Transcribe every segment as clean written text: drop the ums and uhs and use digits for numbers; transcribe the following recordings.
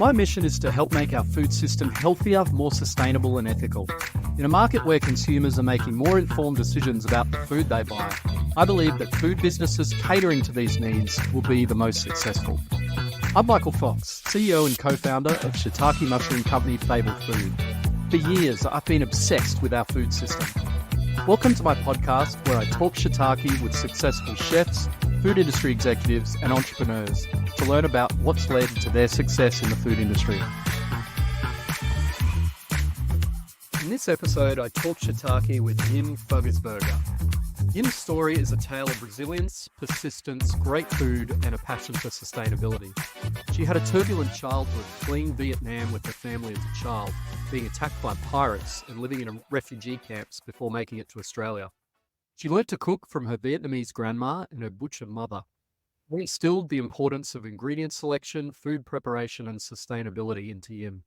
My mission is to help make our food system healthier, more sustainable and ethical. In a market where consumers are making more informed decisions about the food they buy, I believe that food businesses catering to these needs will be the most successful. I'm Michael Fox, CEO and co-founder of shiitake mushroom company Fable Food. For years, I've been obsessed with our food system. Welcome to my podcast where I talk shiitake with successful chefs, food industry executives and entrepreneurs to learn about what's led to their success in the food industry. In this episode, I talk shiitake with Diem Fuggersberger. Diem's story is a tale of resilience, persistence, great food and a passion for sustainability. She had a turbulent childhood, fleeing Vietnam with her family as a child, being attacked by pirates and living in refugee camps before making it to Australia. She learnt to cook from her Vietnamese grandma and her butcher mother. They instilled the importance of ingredient selection, food preparation and sustainability into Diem.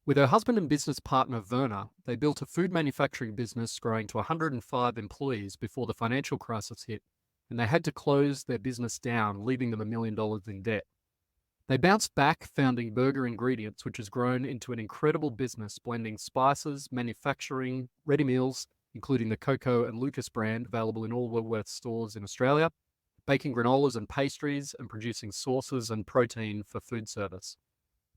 With her husband and business partner Werner, they built a food manufacturing business growing to 105 employees before the financial crisis hit, and they had to close their business down, leaving them $1 million in debt. They bounced back, founding Berger Ingredients, which has grown into an incredible business blending spices, manufacturing, ready meals, including the Coco and Lucas brand available in all Woolworths stores in Australia, baking granolas and pastries, and producing sauces and protein for food service.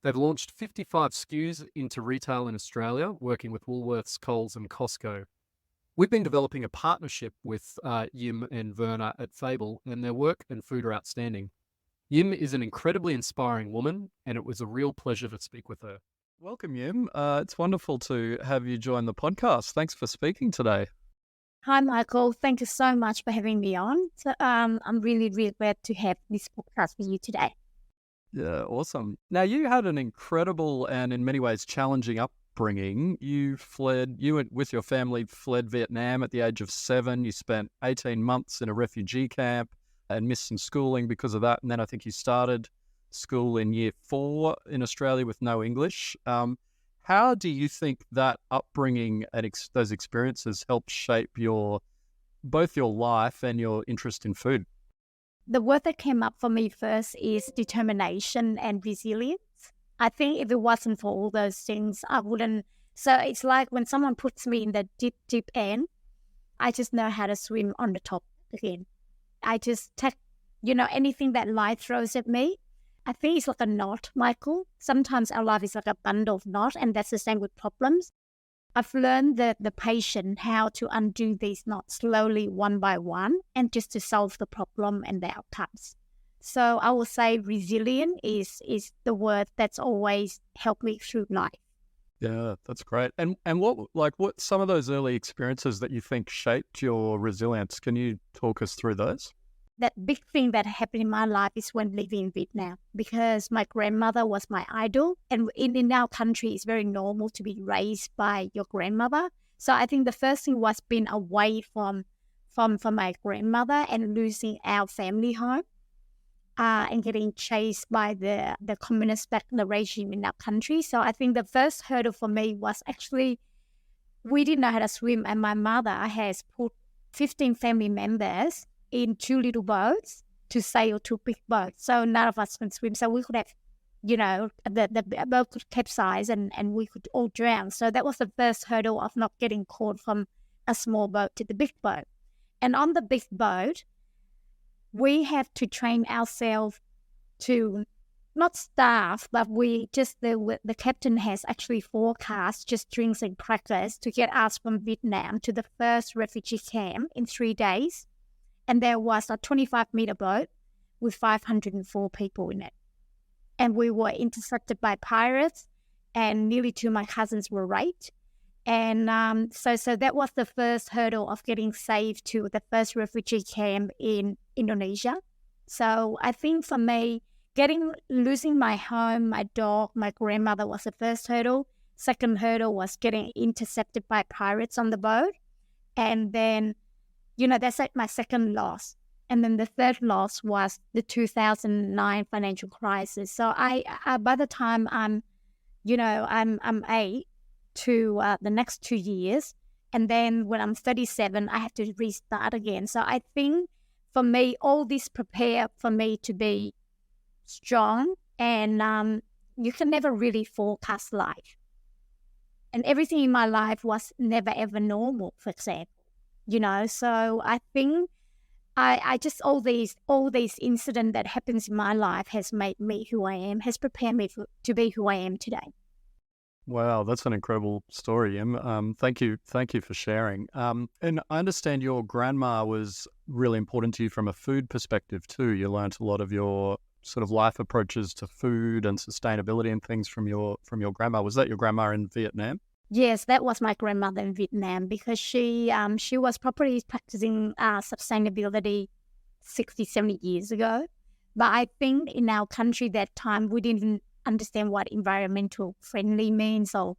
They've launched 55 SKUs into retail in Australia, working with Woolworths, Coles and Costco. We've been developing a partnership with Diem and Werner at Fable, and their work and food are outstanding. Diem is an incredibly inspiring woman, and it was a real pleasure to speak with her. Welcome, Diem. It's wonderful to have you join the podcast. Thanks for speaking today. Hi, Michael. Thank you so much for having me on. So, I'm really, really glad to have this podcast with you today. Yeah, awesome. Now, you had an incredible and in many ways challenging upbringing. You and with your family fled Vietnam at the age of 7. You spent 18 months in a refugee camp and missed some schooling because of that. And then I think you started school in year 4 in Australia with no English. How do you think that upbringing and those experiences helped shape both your life and your interest in food? The word that came up for me first is determination and resilience. I think if it wasn't for all those things, I wouldn't. So it's like when someone puts me in the deep, deep end, I just know how to swim on the top again. I just take, anything that life throws at me. I think it's like a knot, Michael. Sometimes our life is like a bundle of knots, and that's the same with problems. I've learned the patience, how to undo these knots slowly, one by one, and just to solve the problem and the outcomes. So I will say resilient is the word that's always helped me through life. Yeah, that's great. And what some of those early experiences that you think shaped your resilience? Can you talk us through those? That big thing that happened in my life is when living in Vietnam, because my grandmother was my idol. And in our country, it's very normal to be raised by your grandmother. So I think the first thing was being away from my grandmother and losing our family home and getting chased by the communist the regime in our country. So I think the first hurdle for me was actually we didn't know how to swim, and my mother has put 15 family members in 2 little boats to sail 2 big boats. So none of us can swim. So we could have, the boat could capsize and we could all drown. So that was the first hurdle of not getting caught from a small boat to the big boat. And on the big boat, we have to train ourselves to not starve, but the captain has actually forecast just drinks and crackers to get us from Vietnam to the first refugee camp in 3 days. And there was a 25-meter boat with 504 people in it. And we were intercepted by pirates, and nearly 2 of my cousins were raped. And so that was the first hurdle of getting saved to the first refugee camp in Indonesia. So I think for me, losing my home, my dog, my grandmother was the first hurdle. Second hurdle was getting intercepted by pirates on the boat. And then that's like my second loss. And then the third loss was the 2009 financial crisis. So I by the time I'm 8 to the next 2 years, and then when I'm 37, I have to restart again. So I think for me, all this prepared for me to be strong and you can never really forecast life. And everything in my life was never ever normal, for example, So I think I just all these incidents that happens in my life has made me who I am, has prepared me to be who I am today. Wow, that's an incredible story, Em. Thank you for sharing. And I understand your grandma was really important to you from a food perspective too. You learnt a lot of your sort of life approaches to food and sustainability and things from your grandma. Was that your grandma in Vietnam? Yes, that was my grandmother in Vietnam because she was probably practicing sustainability 60, 70 years ago. But I think in our country that time, we didn't understand what environmental friendly means or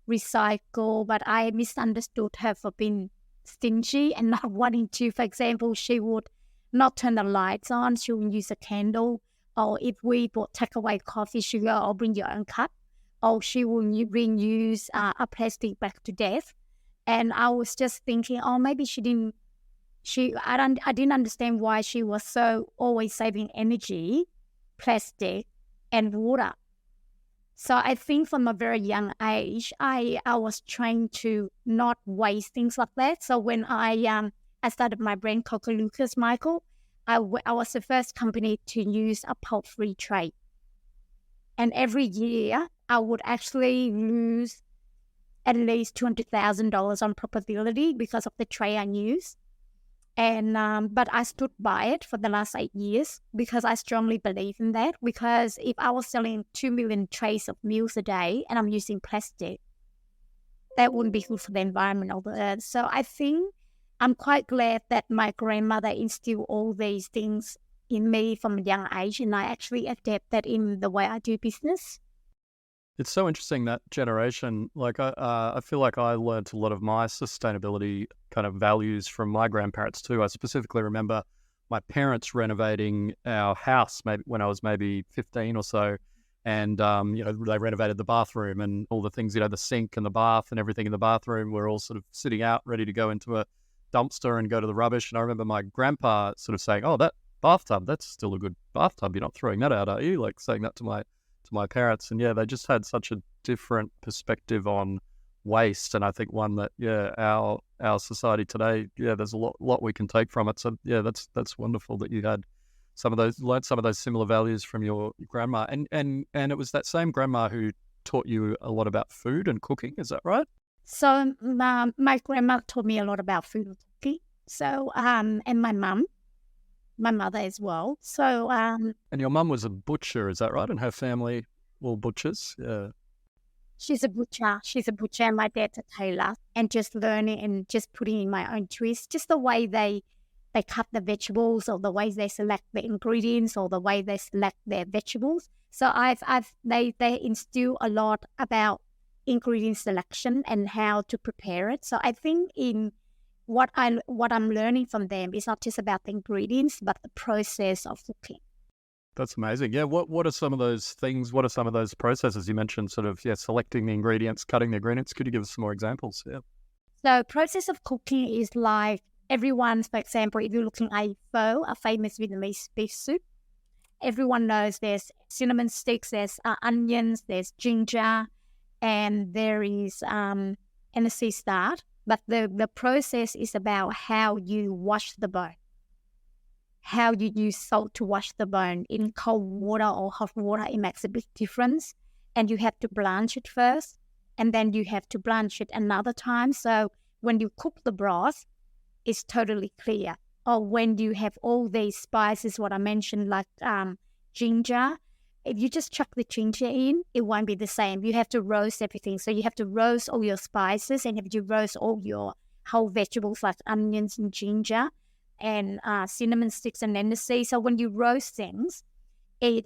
recycle, but I misunderstood her for being stingy and not wanting to. For example, she would not turn the lights on, she would use a candle, or if we bought takeaway coffee, she go, "I'll bring your own cup," or she will reuse a plastic back to death. And I was just thinking, oh, maybe I didn't understand why she was so always saving energy, plastic, and water. So I think from a very young age, I was trying to not waste things like that. So when I started my brand, Coco Lucas, Michael, I was the first company to use a pulp-free tray. And every year, I would actually lose at least $200,000 on profitability because of the tray I use. And but I stood by it for the last 8 years because I strongly believe in that. Because if I was selling 2 million trays of meals a day and I'm using plastic, that wouldn't be good for the environment or the earth. So I think I'm quite glad that my grandmother instilled all these things in me from a young age, and I actually adapt that in the way I do business. It's so interesting, that generation. Like I feel like I learned a lot of my sustainability kind of values from my grandparents too. I specifically remember my parents renovating our house maybe when I was maybe 15 or so. And, they renovated the bathroom and all the things, the sink and the bath and everything in the bathroom were all sort of sitting out ready to go into a dumpster and go to the rubbish. And I remember my grandpa sort of saying, "Oh, that bathtub, that's still a good bathtub. You're not throwing that out, are you?" Like saying that to my parents. And yeah, they just had such a different perspective on waste. And I think one that, our society today, there's a lot we can take from it. So yeah, that's wonderful that you had learned some of those similar values from your grandma. And it was that same grandma who taught you a lot about food and cooking. Is that right? So my grandma taught me a lot about food and cooking. So and my mother as well. So and your mum was a butcher, is that right? And her family all butchers? Yeah. She's a butcher. And my dad's a tailor. And just learning and just putting in my own twist, just the way they cut the vegetables, or the way they select the ingredients, or the way they select their vegetables. So they instill a lot about ingredient selection and how to prepare it. So I think in what I'm learning from them is not just about the ingredients, but the process of cooking. That's amazing. Yeah. What are some of those things? What are some of those processes you mentioned? Sort of, selecting the ingredients, cutting the ingredients. Could you give us some more examples? Yeah. So process of cooking is like everyone's, for example, if you're looking at pho, a famous Vietnamese beef soup, everyone knows there's cinnamon sticks, there's onions, there's ginger, and there is sea start. But the process is about how you wash the bone, how you use salt to wash the bone. In cold water or hot water, it makes a big difference. And you have to blanch it first, and then you have to blanch it another time. So when you cook the broth, it's totally clear. Or when you have all these spices, what I mentioned, like ginger, if you just chuck the ginger in, it won't be the same. You have to roast everything. So you have to roast all your spices, and you have to roast all your whole vegetables like onions and ginger and cinnamon sticks and lentil. So when you roast things, it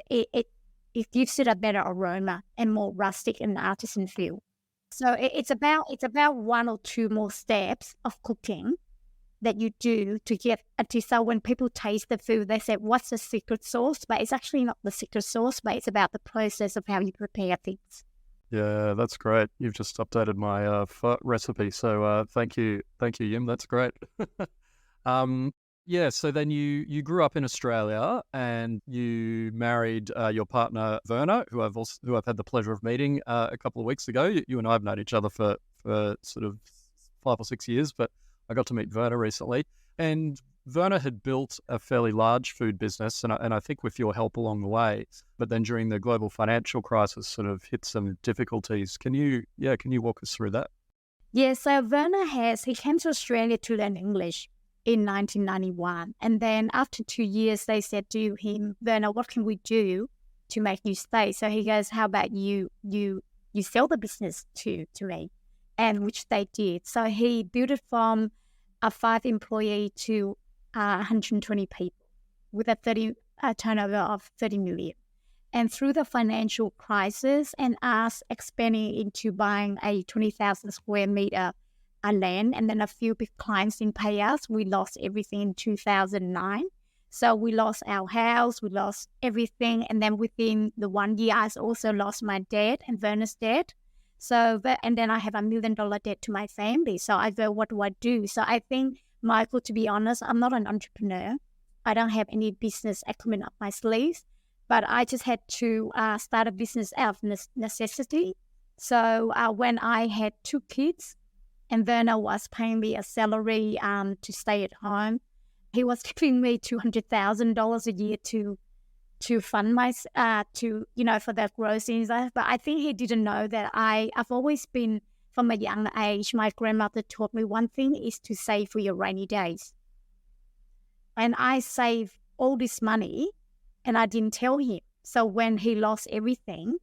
gives it a better aroma and more rustic and artisan feel. So it's about one or two more steps of cooking that you do to get so when people taste the food, they say, "What's the secret sauce?" But it's actually not the secret sauce, but it's about the process of how you prepare things. Yeah, that's great. You've just updated my recipe. So thank you, Yim. That's great. Yeah, so then you grew up in Australia and you married your partner Werner, who I've had the pleasure of meeting a couple of weeks ago. You and I have known each other for sort of 5 or 6 years, but I got to meet Werner recently. And Werner had built a fairly large food business, and I think with your help along the way. But then during the global financial crisis, sort of hit some difficulties. Can you walk us through that? Yeah, so Werner he came to Australia to learn English in 1991. And then after 2 years, they said to him, Werner, what can we do to make you stay? So he goes, how about you sell the business to me? And which they did. So he built it from a 5 employee to 120 people with a turnover of 30 million. And through the financial crisis and us expanding into buying a 20,000 square meter land, and then a few big clients didn't pay us, we lost everything in 2009. So we lost our house, we lost everything. And then within the 1 year, I also lost my dad and Werner's dad. And then I have $1 million debt to my family. So I go, what do I do? So I think, Michael, to be honest, I'm not an entrepreneur. I don't have any business acumen up my sleeves. But I just had to start a business out of necessity. So when I had 2 kids and Werner was paying me a salary to stay at home, he was giving me $200,000 a year to fund my, for the groceries. But I think he didn't know that I've always been, from a young age, my grandmother taught me one thing is to save for your rainy days. And I saved all this money and I didn't tell him. So when he lost everything,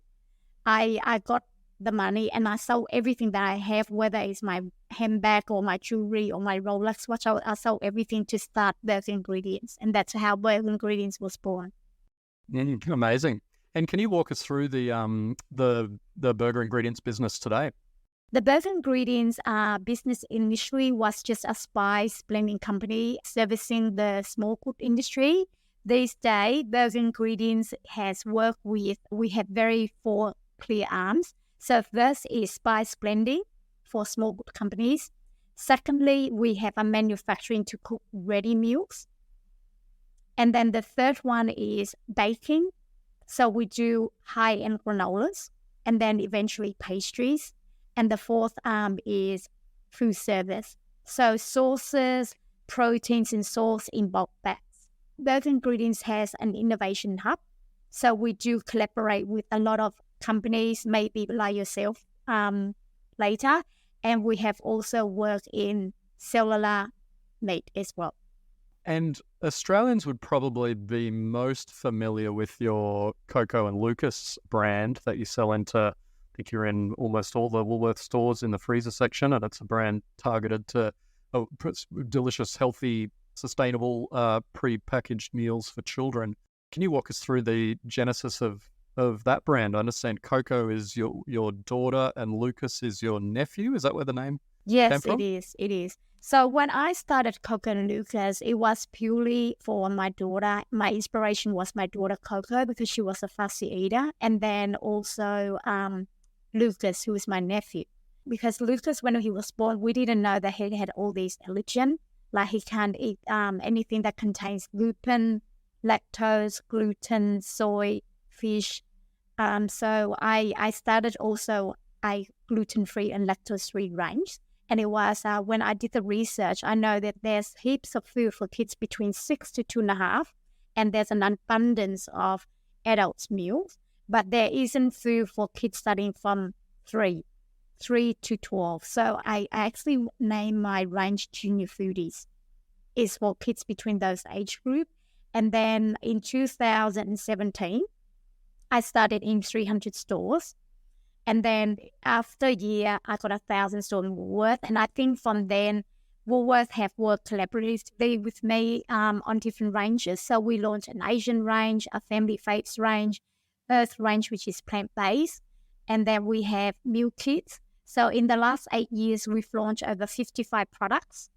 I got the money and I sold everything that I have, whether it's my handbag or my jewelry or my Rolex watch. I sold everything to start Berger Ingredients. And that's how Berger Ingredients was born. Amazing. And can you walk us through the Berger Ingredients business today? The Berger Ingredients business initially was just a spice blending company servicing the small food industry. These days, Berger Ingredients has worked with, we have 4 clear arms. So first is spice blending for small food companies. Secondly, we have a manufacturing to cook ready meals. And then the third one is baking. So we do high-end granolas and then eventually pastries. And the fourth arm is food service. So sauces, proteins, and sauce in bulk bags. Berger Ingredients has an innovation hub. So we do collaborate with a lot of companies, maybe like yourself later. And we have also worked in cellular meat as well. And Australians would probably be most familiar with your Coco and Lucas brand that you sell into, I think you're in almost all the Woolworths stores in the freezer section, and it's a brand targeted to delicious, healthy, sustainable, pre-packaged meals for children. Can you walk us through the genesis of that brand? I understand Coco is your daughter and Lucas is your nephew. Is that where the name came from? Yes, it is. So when I started Coco and Lucas, it was purely for my daughter. My inspiration was my daughter Coco because she was a fussy eater. And then also Lucas, who is my nephew. Because Lucas, when he was born, we didn't know that he had all these allergens. Like he can't eat anything that contains gluten, lactose, gluten, soy, fish. So I started also a gluten-free and lactose-free range. And it was when I did the research, I know that there's heaps of food for kids between 6 to 2.5, and there's an abundance of adults' meals, but there isn't food for kids starting from 3 to 12. So I actually named my range Junior Foodies. It's for kids between those age group. And then in 2017, I started in 300 stores. And then after a year, I got 1,000 stores in Woolworths. And I think from then, Woolworths have worked collaboratively with me on different ranges. So we launched an Asian range, a Family Faves range, Earth range, which is plant-based. And then we have meal kits. So in the last 8 years, we've launched over 55 products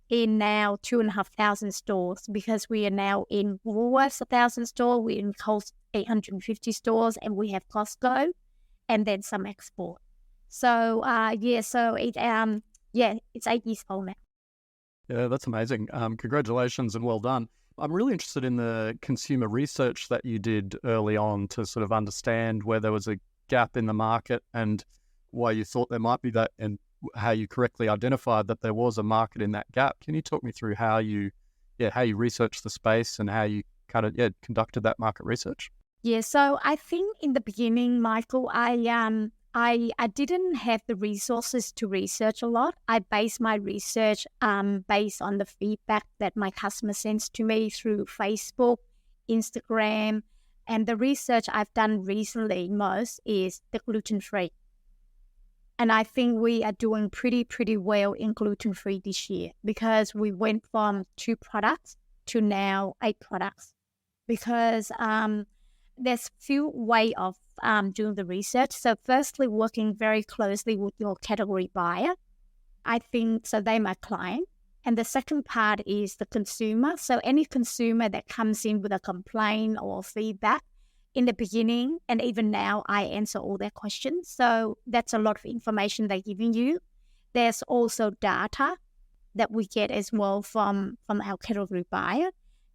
in now 2,500 stores, because we are now in Woolworths 1,000 stores, we're in Coles 850 stores, and we have Costco, and then some export. So it's 8 years old now. Yeah, that's amazing. Congratulations and well done. I'm really interested in the consumer research that you did early on to sort of understand where there was a gap in the market and why you thought there might be that, and how you correctly identified that there was a market in that gap. Can you talk me through how you researched the space and how you conducted that market research? Yeah, so I think in the beginning, Michael, I didn't have the resources to research a lot. I based my research based on the feedback that my customer sends to me through Facebook, Instagram, and the research I've done recently most is the gluten-free. And I think we are doing pretty well in gluten-free this year because we went from 2 products to now 8 products because there's few way of doing the research. So firstly, working very closely with your category buyer. I think so they my client. And the second part is the consumer. So any consumer that comes in with a complaint or feedback in the beginning, and even now, I answer all their questions. So that's a lot of information they're giving you. There's also data that we get as well from our category buyer.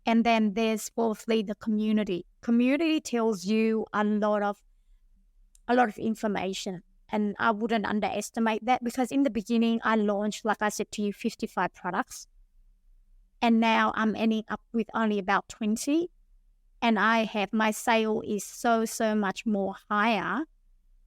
And then there's fourthly the community. Community tells you a lot of information. And I wouldn't underestimate that because in the beginning, I launched, like I said to you, 55 products. And now I'm ending up with only about 20. And my sale is so much more higher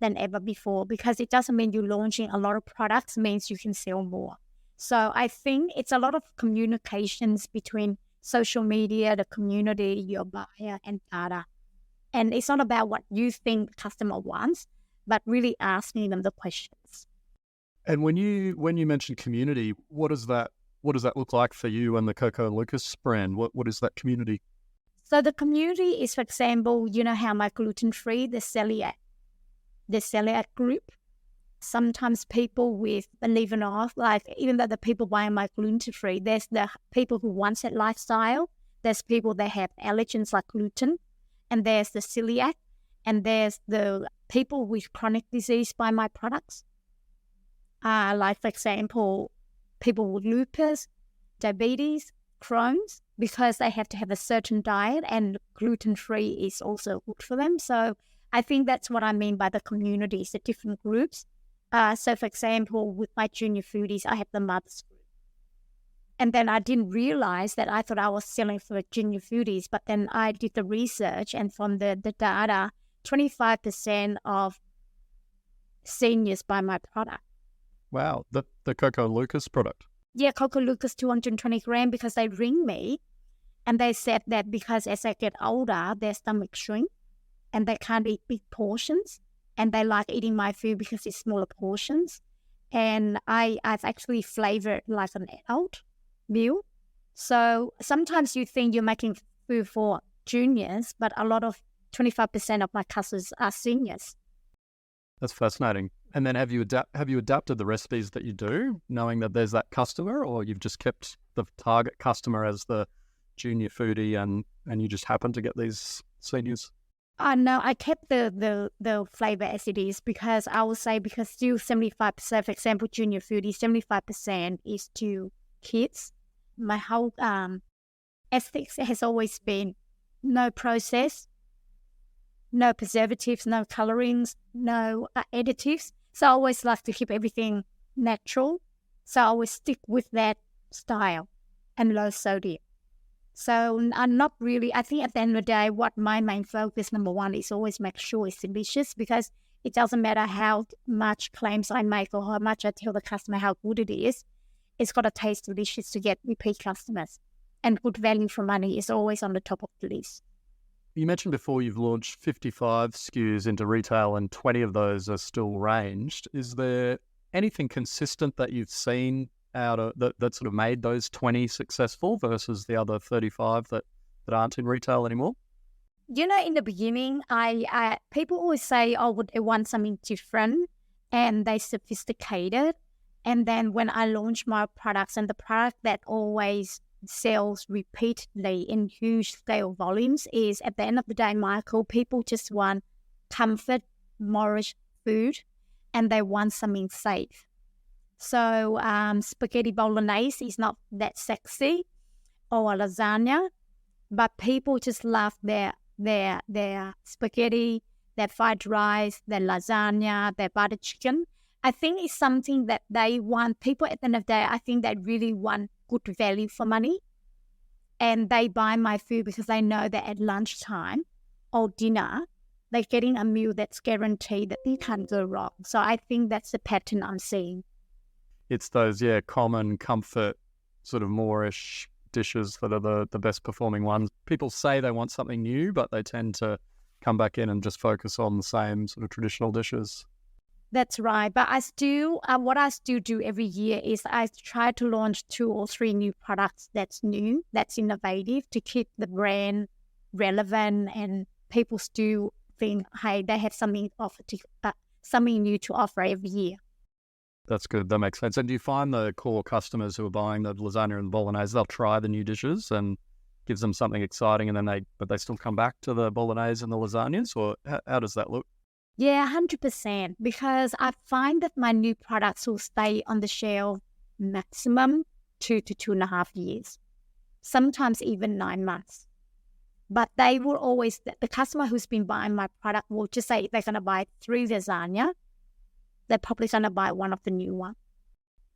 than ever before because it doesn't mean you're launching a lot of products, it means you can sell more. So I think it's a lot of communications between social media, the community, your buyer, and data. And it's not about what you think the customer wants, but really asking them the questions. And when you mention community, what does that look like for you and the Coco Lucas brand? What is that community? So the community is, for example, you know how my gluten-free, the celiac group. Sometimes people with, believe it or not, like even though the people buying my gluten-free, there's the people who want that lifestyle. There's people that have allergens like gluten, and there's the celiac, and there's the people with chronic disease buy my products. Like, for example, people with lupus, diabetes, Crohn's, because they have to have a certain diet and gluten-free is also good for them. So I think that's what I mean by the communities, the different groups. So for example, with my junior foodies, I have the mothers group. And then I didn't realize that I thought I was selling for junior foodies, but then I did the research and from the data, 25% of seniors buy my product. Wow, the Coco Lucas product. Yeah, Coco Lucas 220 grams because they ring me and they said that because as I get older, their stomach shrink and they can't eat big portions and they like eating my food because it's smaller portions. And I've actually flavored like an adult meal. So sometimes you think you're making food for juniors, but a lot of 25% of my customers are seniors. That's fascinating. And then have you adapted the recipes that you do, knowing that there's that customer, or you've just kept the target customer as the junior foodie and you just happen to get these seniors? No, I kept the flavor as it is because I would say because still 75%, for example, junior foodie, 75% is to kids. My whole ethics has always been no process, no preservatives, no colorings, no additives. So I always like to keep everything natural. So I always stick with that style and low sodium. So I'm not really, I think at the end of the day, what my main focus, number one, is always make sure it's delicious because it doesn't matter how much claims I make or how much I tell the customer how good it is. It's got to taste delicious to get repeat customers. And good value for money is always on the top of the list. You mentioned before you've launched 55 SKUs into retail and 20 of those are still ranged. Is there anything consistent that you've seen out of that sort of made those 20 successful versus the other 35 that aren't in retail anymore? You know, in the beginning, I people always say, oh, would they want something different and they sophisticated. And then when I launch my products and the product that always sells repeatedly in huge scale volumes is at the end of the day, Michael, people just want comfort, nourish food, and they want something safe. So spaghetti bolognese is not that sexy, or a lasagna, but people just love their spaghetti, their fried rice, their lasagna, their butter chicken. I think it's something that they want. People at the end of the day, I think they really want good value for money. And they buy my food because they know that at lunchtime or dinner, they're getting a meal that's guaranteed that they can't go wrong. So I think that's the pattern I'm seeing. It's those, common comfort, sort of moreish dishes that are the best performing ones. People say they want something new, but they tend to come back in and just focus on the same sort of traditional dishes. That's right. But what I still do every year is I try to launch 2 or 3 new products that's new, that's innovative, to keep the brand relevant, and people still think, hey, they have something new to offer every year. That's good. That makes sense. And do you find the core customers who are buying the lasagna and the bolognese, they'll try the new dishes and gives them something exciting, and then they still come back to the bolognese and the lasagnas, or how does that look? Yeah, 100%. Because I find that my new products will stay on the shelf maximum 2 to 2.5 years, sometimes even 9 months. But they will always, the customer who's been buying my product will just say they're going to buy 3 lasagna, they're probably going to buy one of the new one.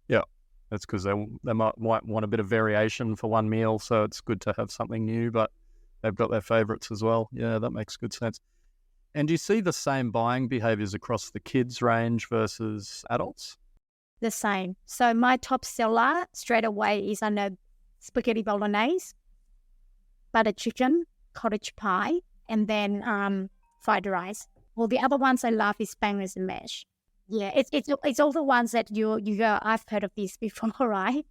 Yeah, that's because they might want a bit of variation for one meal, so it's good to have something new, but they've got their favourites as well. Yeah, that makes good sense. And do you see the same buying behaviours across the kids range versus adults? The same. So my top seller straight away is, I know, spaghetti bolognese, butter chicken, cottage pie, and then fried rice. Well, the other ones I love is bangers and mash. Yeah, it's all the ones that you go, I've heard of this before, right?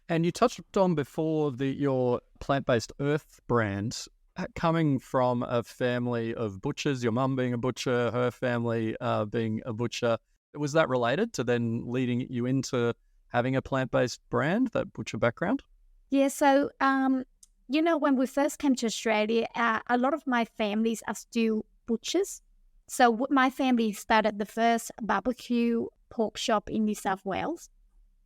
And you touched on before your plant-based Earth brand coming from a family of butchers, your mum being a butcher, her family being a butcher. Was that related to then leading you into having a plant-based brand, that butcher background? Yeah, so, when we first came to Australia, a lot of my families are still butchers. So my family started the first barbecue pork shop in New South Wales.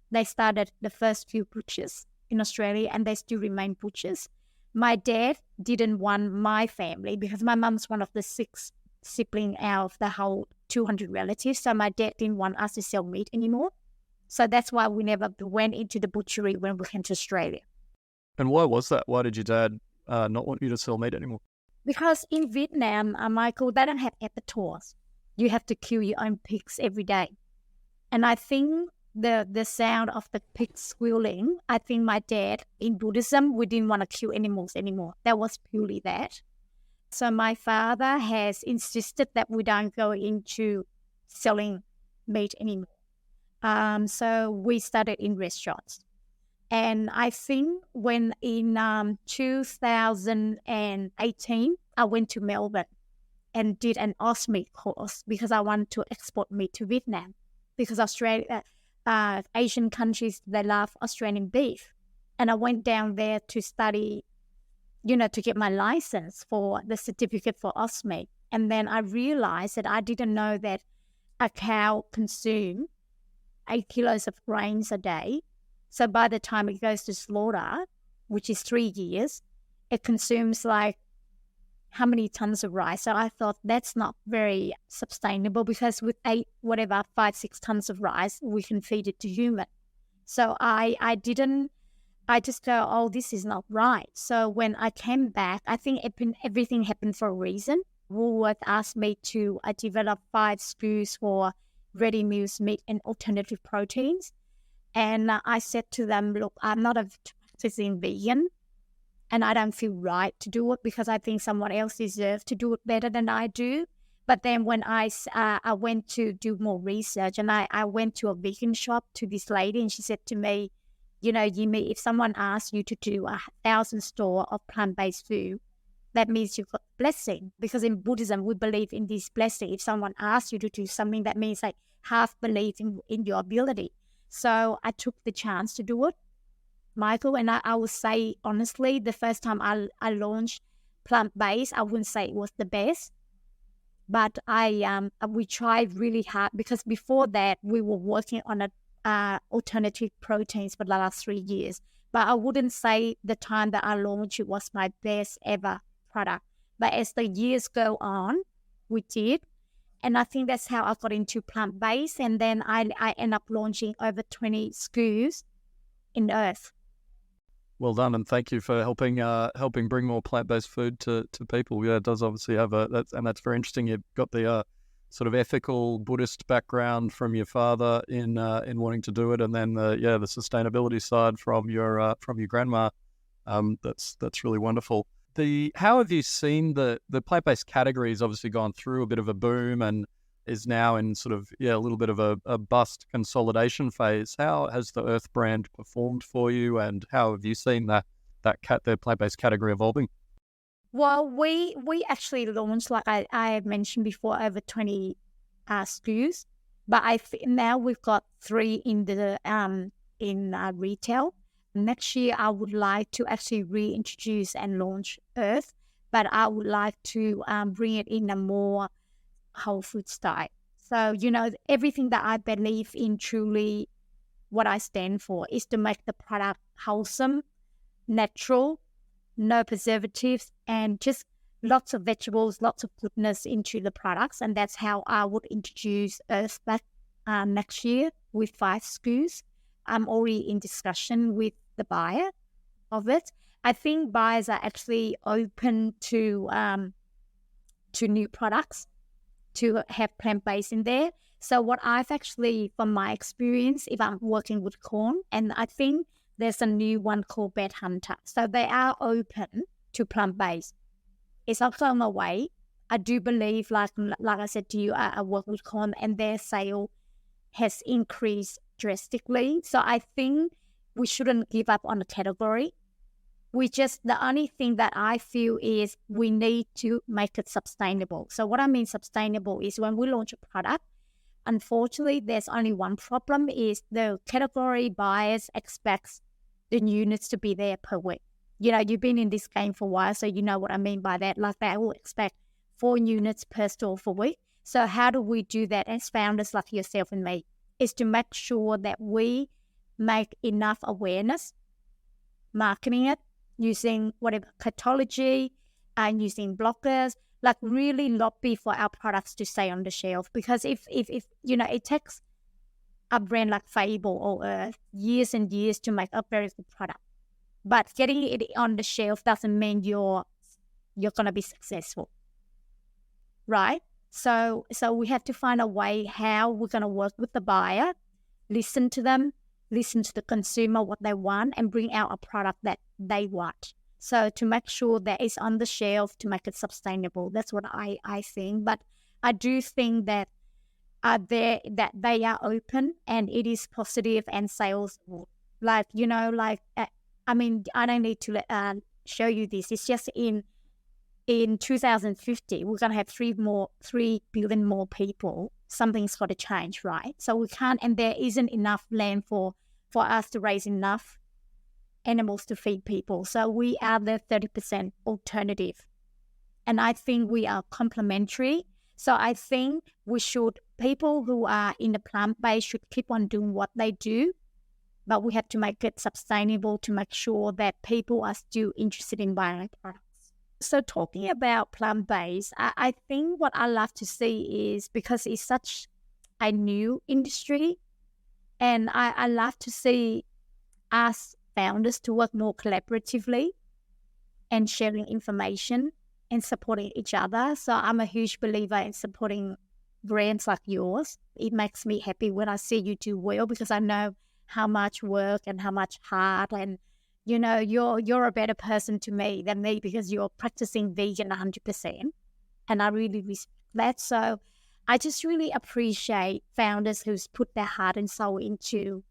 They started the first few butchers in Australia, and they still remain butchers. My dad didn't want my family, because my mum's one of the 6 siblings out of the whole 200 relatives. So my dad didn't want us to sell meat anymore. So that's why we never went into the butchery when we came to Australia. And why was that? Why did your dad not want you to sell meat anymore? Because in Vietnam, Michael, they don't have abattoirs. You have to kill your own pigs every day. And I think the sound of the pigs squealing, I think my dad, in Buddhism, we didn't want to kill animals anymore. That was purely that. So my father has insisted that we don't go into selling meat anymore. So we started in restaurants. And I think when in 2018, I went to Melbourne and did an meat course, because I wanted to export meat to Vietnam, because Asian countries, they love Australian beef. And I went down there to study, to get my license for the certificate for meat. And then I realized that I didn't know that a cow consumes 8 kilos of grains a day. So by the time it goes to slaughter, which is 3 years, it consumes like how many tons of rice. So I thought that's not very sustainable, because with 5-6 tons of rice, we can feed it to human. So I just go, oh, this is not right. So when I came back, I think everything happened for a reason. Woolworths asked me to develop 5 SKUs for ready meals meat and alternative proteins. And I said to them, look, I'm not a practicing vegan, and I don't feel right to do it, because I think someone else deserves to do it better than I do. But then when I went to do more research, and I went to a vegan shop to this lady, and she said to me, Yimi, if someone asks you to do 1,000 store of plant-based food, that means you've got blessing. Because in Buddhism, we believe in this blessing. If someone asks you to do something, that means like half belief in your ability. So I took the chance to do it, Michael, and I will say, honestly, the first time I launched plant-based, I wouldn't say it was the best, but we tried really hard, because before that, we were working on alternative proteins for the last 3 years. But I wouldn't say the time that I launched it was my best ever product. But as the years go on, we did. And I think that's how I got into plant-based. And then I end up launching over 20 SKUs in Earth. Well done, and thank you for helping bring more plant-based food to people. Yeah, it does obviously have that's very interesting. You've got the sort of ethical Buddhist background from your father in wanting to do it, and then the sustainability side from your grandma. That's really wonderful. How have you seen the plant-based category has obviously gone through a bit of a boom and is now in sort of a little bit of a bust consolidation phase. How has the Earth brand performed for you, and how have you seen the plant-based category evolving? Well, we actually launched, like I mentioned before, over 20 SKUs, but now we've got 3 in the retail. Next year, I would like to actually reintroduce and launch Earth, but I would like to bring it in a more whole food style. So, everything that I believe in, truly what I stand for is to make the product wholesome, natural, no preservatives, and just lots of vegetables, lots of goodness into the products. And that's how I would introduce Earth back next year with 5 SKUs. I'm already in discussion with the buyer of it. I think buyers are actually open to new products, to have plant-based in there. So what I've actually, from my experience, if I'm working with corn, and I think there's a new one called Bed Hunter. So they are open to plant-based. It's not going away. I do believe, like I said to you, I work with corn and their sale has increased drastically. So I think we shouldn't give up on the category. The only thing that I feel is we need to make it sustainable. So what I mean sustainable is when we launch a product, unfortunately, there's only one problem is the category buyers expects the units to be there per week. You've been in this game for a while, so you know what I mean by that. Like they will expect 4 units per store for a week. So how do we do that as founders like yourself and me? Is to make sure that we make enough awareness, marketing it, using whatever cartology and using bloggers, like really lobby for our products to stay on the shelf. Because if it takes a brand like Fable or Earth years and years to make a very good product, but getting it on the shelf doesn't mean you're going to be successful, right? So we have to find a way how we're going to work with the buyer, listen to them, listen to the consumer, what they want, and bring out a product that they want. So to make sure that it's on the shelf, to make it sustainable. That's what I think. But I do think that they are open and it is positive and sales. I don't need to show you this. It's just in 2050, we're going to have 3 billion more people. Something's got to change, right? So we can't, and there isn't enough land for us to raise enough animals to feed people. So we are the 30% alternative. And I think we are complementary. So I think people who are in the plant-based should keep on doing what they do, but we have to make it sustainable to make sure that people are still interested in buying products. So talking about plant-based, I think what I love to see is, because it's such a new industry, and I love to see us founders to work more collaboratively and sharing information and supporting each other. So I'm a huge believer in supporting brands like yours. It makes me happy when I see you do well, because I know how much work and how much heart, and you're a better person to me than me, because you're practicing vegan 100%, and I really respect that. So I just really appreciate founders who's put their heart and soul into,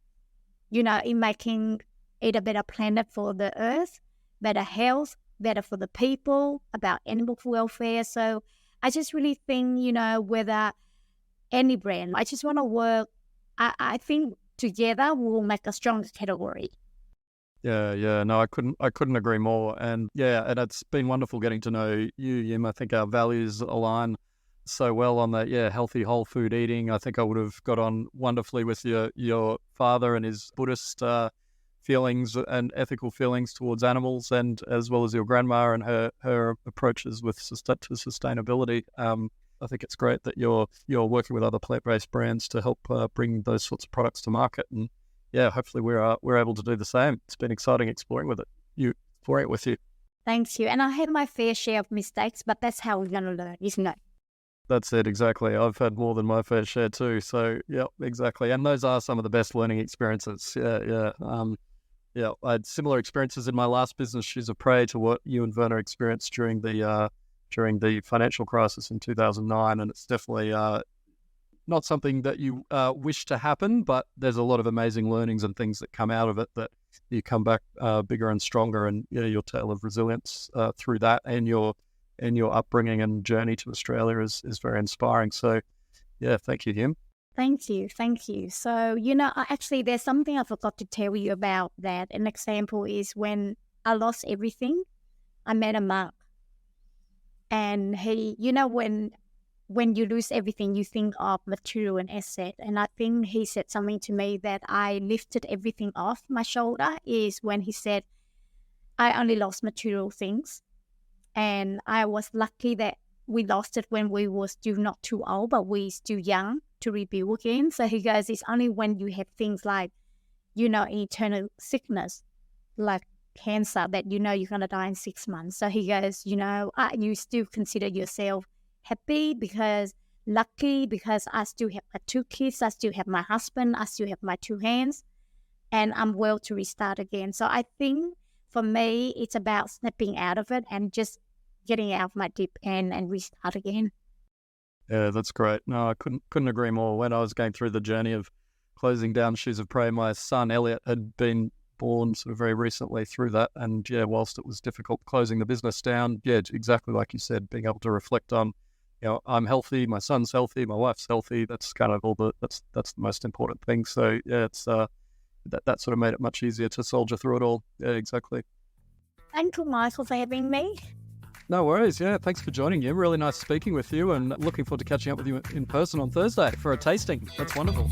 in making it a better planet for the Earth, better health, better for the people, about animal welfare. So I just really think, whether any brand, I just want to work. I think together we'll make a stronger category. Yeah. No, I couldn't agree more. And it's been wonderful getting to know you, Yim. I think our values align so well on that, healthy whole food eating. I think I would have got on wonderfully with your father and his Buddhist feelings and ethical feelings towards animals, and as well as your grandma and her approaches with to sustainability. I think it's great that you're working with other plant-based brands to help bring those sorts of products to market, and hopefully we're able to do the same. It's been exciting exploring with you. Thank you. And I had my fair share of mistakes, but that's how we're going to learn, isn't it? That's it, exactly. I've had more than my fair share too. So, yeah, exactly. And those are some of the best learning experiences. I had similar experiences in my last business, Shoes of Prey, to what you and Werner experienced during the financial crisis in 2009. And it's definitely not something that you wish to happen, but there's a lot of amazing learnings and things that come out of it that you come back bigger and stronger, and your tale of resilience through that and your upbringing and journey to Australia is very inspiring. So, thank you, Diem. Thank you. So, actually, there's something I forgot to tell you about that. An example is when I lost everything, I met a monk. And he, when you lose everything, you think of material and asset. And I think he said something to me that I lifted everything off my shoulder is when he said, I only lost material things. And I was lucky that we lost it when we were still not too old, but we still young to rebuild again. So he goes, it's only when you have things like, eternal sickness, like cancer, that you're going to die in 6 months. So he goes, you still consider yourself happy lucky because I still have my 2 kids, I still have my husband, I still have my 2 hands, and I'm well to restart again. So I think for me, it's about snapping out of it and just getting out of my deep end and restart again. Yeah, that's great. No, I couldn't agree more. When I was going through the journey of closing down Shoes of Prey, my son Elliot had been born sort of very recently through that. And whilst it was difficult closing the business down, exactly like you said, being able to reflect on, I'm healthy, my son's healthy, my wife's healthy. That's kind of that's the most important thing. So it's that sort of made it much easier to soldier through it all. Yeah, exactly. Thank you, Michael, for having me. No worries. Yeah, thanks for joining you. Really nice speaking with you, and looking forward to catching up with you in person on Thursday for a tasting. That's wonderful.